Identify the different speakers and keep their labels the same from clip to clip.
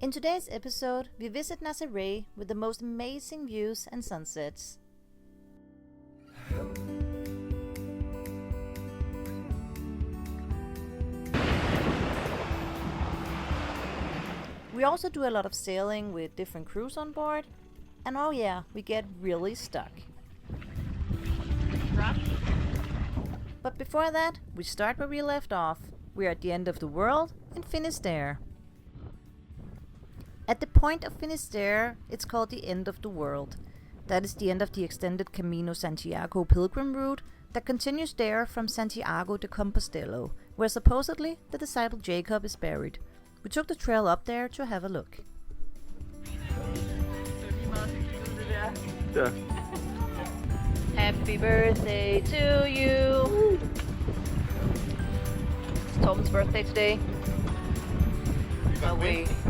Speaker 1: In today's episode, we visit Nazare with the most amazing views and sunsets. We also do a lot of sailing with different crews on board, and oh yeah, we get really stuck. But before that, we start where we left off. We are at the end of the world in Finisterre. At the point of Finisterre, it's called the end of the world. That is the end of the extended Camino Santiago pilgrim route that continues there from Santiago to Castelo, where supposedly the disciple Jacob is buried. We took the trail up there to have a look.
Speaker 2: Yeah.
Speaker 1: Happy birthday to you! It's Tom's birthday today.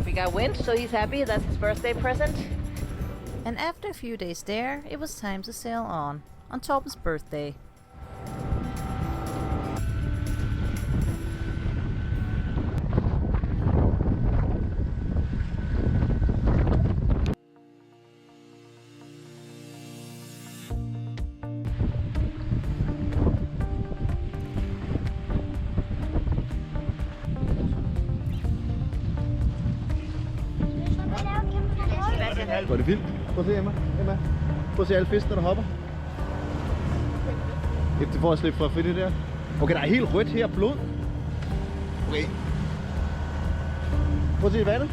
Speaker 1: We got wind, so he's happy. That's his birthday present. And after a few days there, it was time to sail on Tom's birthday.
Speaker 2: Var det vildt? Prøv at se, Emma. Prøv at se alle fiskene, der hopper. Efter for at slippe fra at finde det der. Okay, der er helt rødt her blod. Okay. Prøv at se vandet.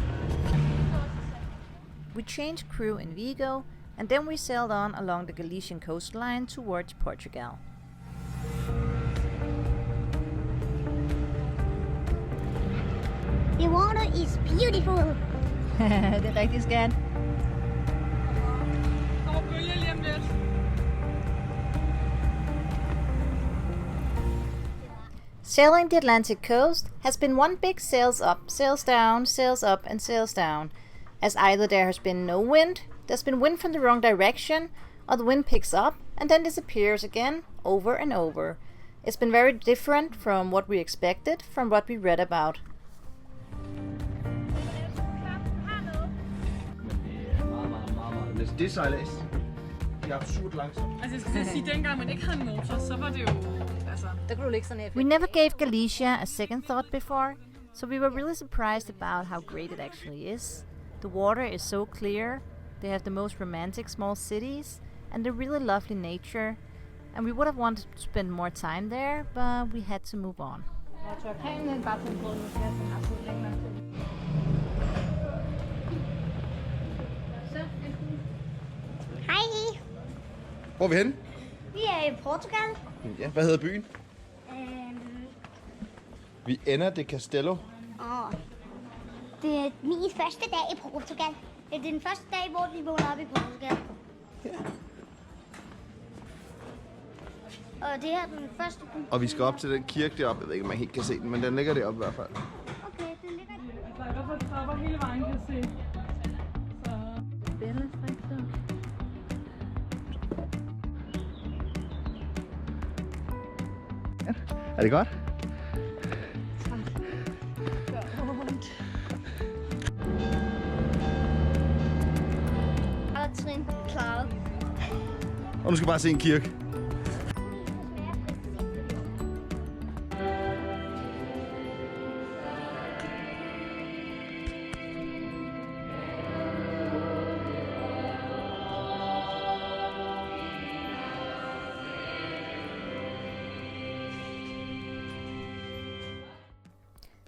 Speaker 1: We changed crew in Vigo, and then we sailed on along the Galician coastline towards Portugal.
Speaker 3: The water is beautiful.
Speaker 1: Det er rigtig skat. Sailing the Atlantic coast has been one big sails up, sails down, sails up and sails down, as either there has been no wind, there's been wind from the wrong direction, or the wind picks up and then disappears again over and over. It's been very different from what we expected, from what we read about.
Speaker 2: Det sejlads. Det er absurd langsomt.
Speaker 4: Altså jeg skal sige, dengang man ikke havde en motor, så var det jo... Altså...
Speaker 1: We never gave Galicia a second thought before, so we were really surprised about how great it actually is. The water is so clear, they have the most romantic small cities, and the really lovely nature. And we would have wanted to spend more time there, but we had to move on.
Speaker 3: Hej.
Speaker 2: Hvor er vi henne?
Speaker 3: Vi er i Portugal.
Speaker 2: Ja, hvad hedder byen? Viana de Castelo.
Speaker 3: Det er min første dag i Portugal. Det er den første dag, hvor vi vågner op i Portugal.
Speaker 2: Ja.
Speaker 3: Og det er den første by.
Speaker 2: Og vi skal op til den kirke deroppe. Jeg ved ikke, om man helt kan se den, men den ligger deroppe i hvert fald.
Speaker 3: Okay, den ligger der.
Speaker 4: Der er i hvert fald trapper hele vejen, kan jeg se.
Speaker 2: Er det godt?
Speaker 3: Og trin klaret.
Speaker 2: Og nu skal bare se en kirke.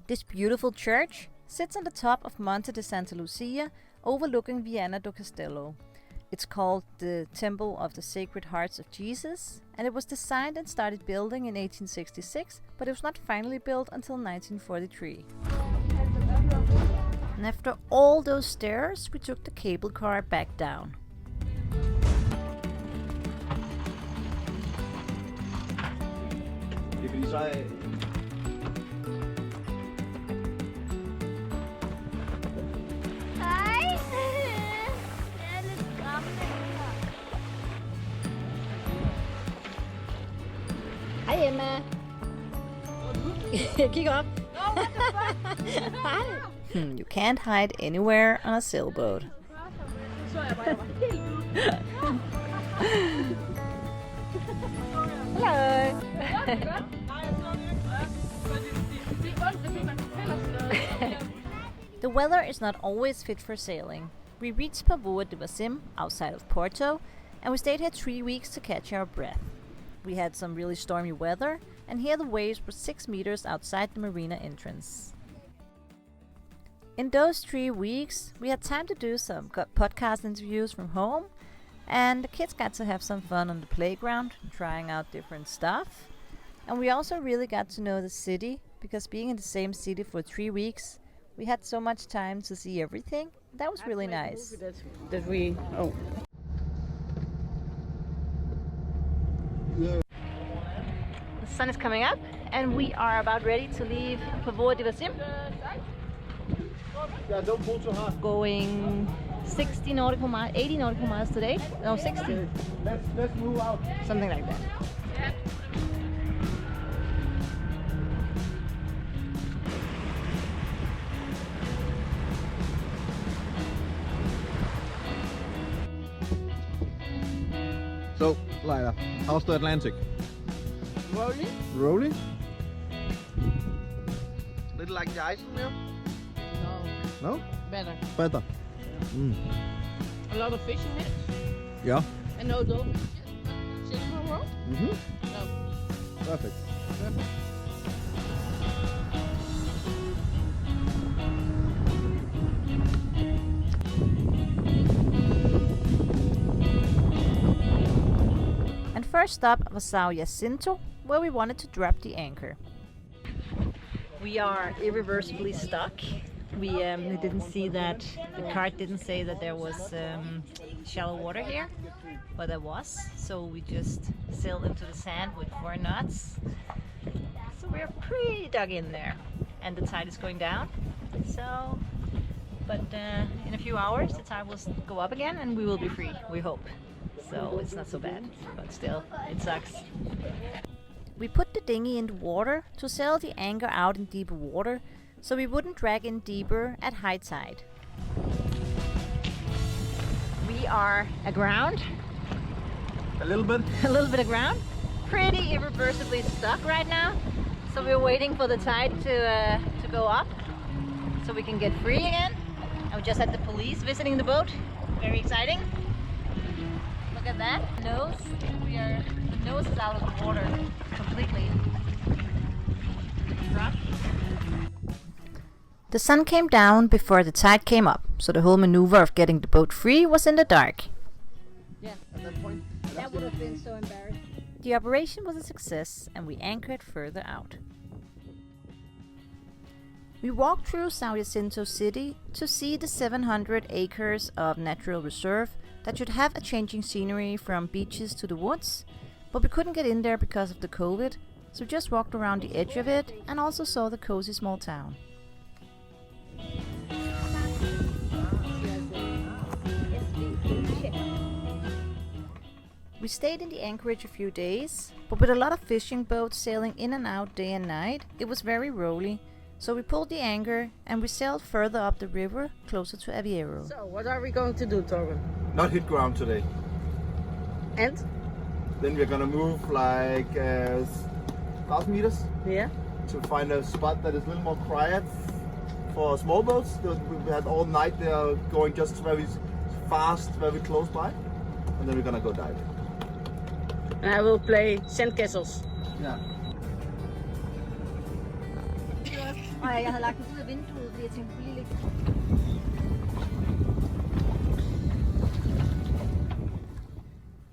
Speaker 1: This beautiful church sits on the top of Monte de Santa Lucia, overlooking Viana do Castelo. It's called the Temple of the Sacred Hearts of Jesus, and it was designed and started building in 1866, but it was not finally built until 1943. And after all those stairs, we took the cable car back down.
Speaker 2: Det er fordi så er...
Speaker 3: Hej. Det er lidt skræmmende her.
Speaker 1: Hej Emma. Kig op.
Speaker 3: Oh, what the fuck?
Speaker 1: Hej. You can't hide anywhere on a sailboat. Hello. The weather is not always fit for sailing. We reached Porto outside of Porto, and we stayed here 3 weeks to catch our breath. We had some really stormy weather, and here the waves were 6 meters outside the marina entrance. In those 3 weeks, we had time to do some podcast interviews from home, and the kids got to have some fun on the playground, trying out different stuff. And we also really got to know the city, because being in the same city for 3 weeks, we had so much time to see everything. That was really nice. The sun is coming up, and we are about ready to leave Porto.
Speaker 2: Yeah, don't pull too hard.
Speaker 1: Going 60 nautical miles, 80 nautical miles today. No, 60.
Speaker 2: Okay, let's move out.
Speaker 1: Something like that.
Speaker 2: So, Lila, how's the Atlantic?
Speaker 4: Rolling?
Speaker 2: Rolling? Little like the ice now?
Speaker 4: No.
Speaker 2: No?
Speaker 4: Better.
Speaker 2: Better.
Speaker 4: A lot of fish in it.
Speaker 2: Yeah.
Speaker 4: And no dolphins yet. Signal roll?
Speaker 2: Mm-hmm.
Speaker 4: No.
Speaker 2: Perfect.
Speaker 1: And first stop was São Jacinto, where we wanted to drop the anchor. We are irreversibly stuck. We didn't see that, the card didn't say that there was shallow water here, but there was. So we just sailed into the sand with 4 knots. So we're pretty dug in there. And the tide is going down. So, but in a few hours the tide will go up again and we will be free, we hope. So it's not so bad, but still, it sucks. We put the dinghy in the water to sail the anchor out in deeper water, so we wouldn't drag in deeper at high tide. We are aground.
Speaker 2: A little bit?
Speaker 1: A little bit aground. Pretty irreversibly stuck right now. So we're waiting for the tide to go up so we can get free again. And we just had the police visiting the boat. Very exciting. Look at that nose. The nose is out of the water completely. Drop. The sun came down before the tide came up, so the whole maneuver of getting the boat free was in the dark.
Speaker 4: Yeah.
Speaker 2: At that point?
Speaker 4: That would have been so embarrassing.
Speaker 1: The operation was a success and we anchored further out. We walked through São Jacinto city to see the 700 acres of natural reserve that should have a changing scenery from beaches to the woods, but we couldn't get in there because of the COVID, so we just walked around the edge of it and also saw the cozy small town. We stayed in the anchorage a few days, but with a lot of fishing boats sailing in and out day and night, it was very rolly, so we pulled the anchor and we sailed further up the river, closer to Aveiro.
Speaker 4: So, what are we going to do, Torben?
Speaker 2: Not hit ground today.
Speaker 4: And?
Speaker 2: Then we're gonna move like 1,000 meters
Speaker 4: Yeah.
Speaker 2: to find a spot that is a little more quiet for small boats. We had all night they are going just very fast, very close by, and then we're gonna go dive.
Speaker 4: And I will play sandcastles.
Speaker 2: Yeah.
Speaker 1: Og jeg havde lagt den ud af vinduet, fordi jeg tænkte, lige lidt.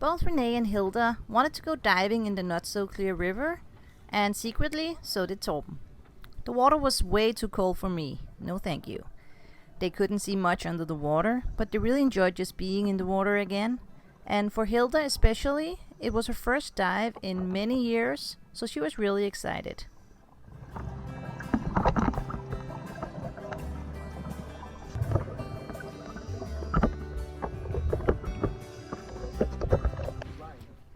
Speaker 1: Both Renee and Hilda wanted to go diving in the not-so-clear river, and secretly, so did Torben. The water was way too cold for me. No thank you. They couldn't see much under the water, but they really enjoyed just being in the water again. And for Hilda especially, it was her first dive in many years, so she was really excited.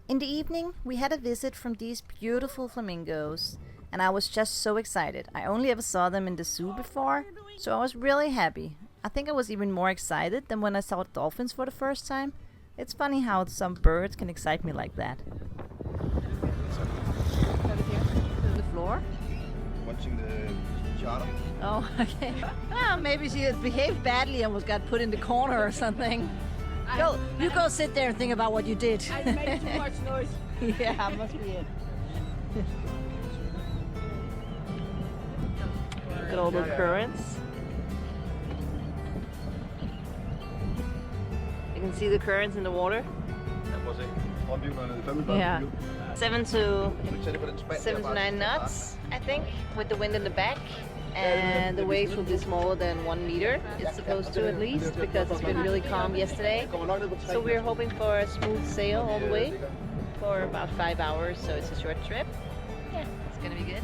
Speaker 1: In the evening, we had a visit from these beautiful flamingos. and I was just so excited. I only ever saw them in the zoo before, so I was really happy. I think I was even more excited than when I saw dolphins for the first time. It's funny how some birds can excite me like that. The floor?
Speaker 2: Watching the charter.
Speaker 1: Oh, okay. Well, maybe she had behaved badly and got put in the corner or something. You go sit there and think about what you did.
Speaker 4: I made too much noise.
Speaker 1: Yeah, must be it. Look at all the currents. You can see the currents in the water. Yeah. 7 to 9 knots, I think, with the wind in the back. And the waves will be smaller than 1 meter. It's supposed to, at least, because it's been really calm yesterday. So we're hoping for a smooth sail all the way for about 5 hours, so it's a short trip. Yeah, it's gonna be good.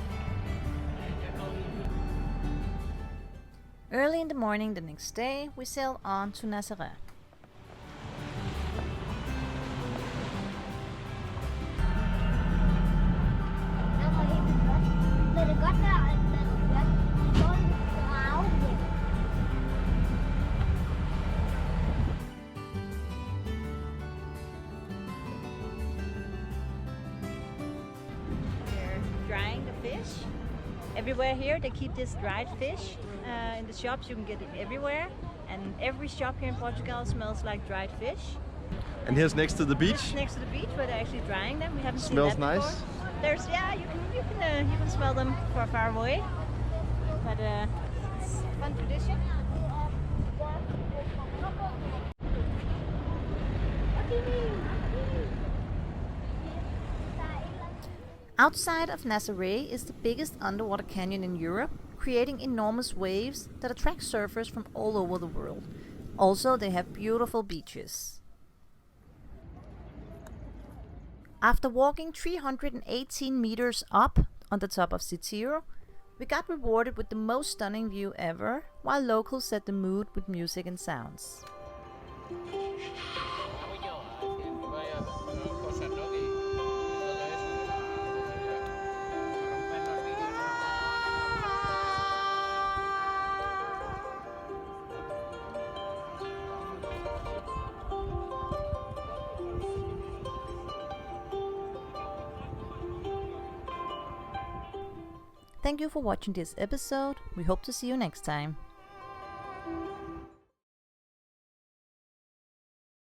Speaker 1: Early in the morning the next day, we sailed on to Nazare.
Speaker 3: Lad det godt være, at man får en drage hjem.
Speaker 1: They're drying the fish. Everywhere here they keep this dried fish. In the shops you can get it everywhere. And every shop here in Portugal smells like dried fish.
Speaker 2: And here's next to the beach.
Speaker 1: This is next to the beach where they're actually drying them. We haven't
Speaker 2: Smells
Speaker 1: seen that before.
Speaker 2: nice.
Speaker 1: There's you can smell them from far away. But it's a fun tradition. Outside of Nazaré is the biggest underwater canyon in Europe, creating enormous waves that attract surfers from all over the world. Also, they have beautiful beaches. After walking 318 meters up on the top of Castelo, we got rewarded with the most stunning view ever, while locals set the mood with music and sounds. Thank you for watching this episode. We hope to see you next time.